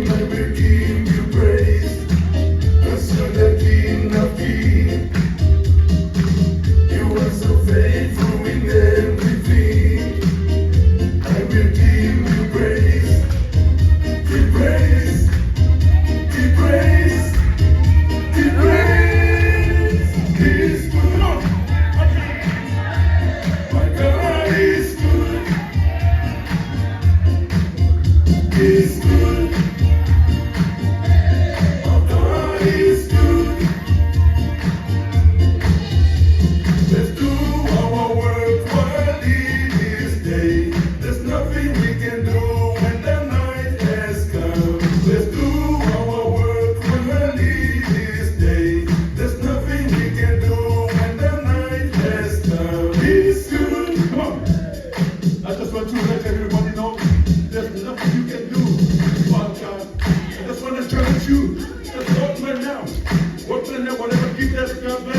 I will give you praise. 'Cause you're the King of Kings. You are so faithful in everything. I will give you praise. Give praise. Give praise. Give praise. He's good. My God is good. He's good. My God is good. Let's do our work while it is day. There's nothing we can do when the night has come. Let's do our work while it is day. There's nothing we can do when the night has come. He's good. Come on. I just want to let everybody know there's nothing you can do about God. I just want to encourage you. Just work right now. Work right now. Whatever keep that God.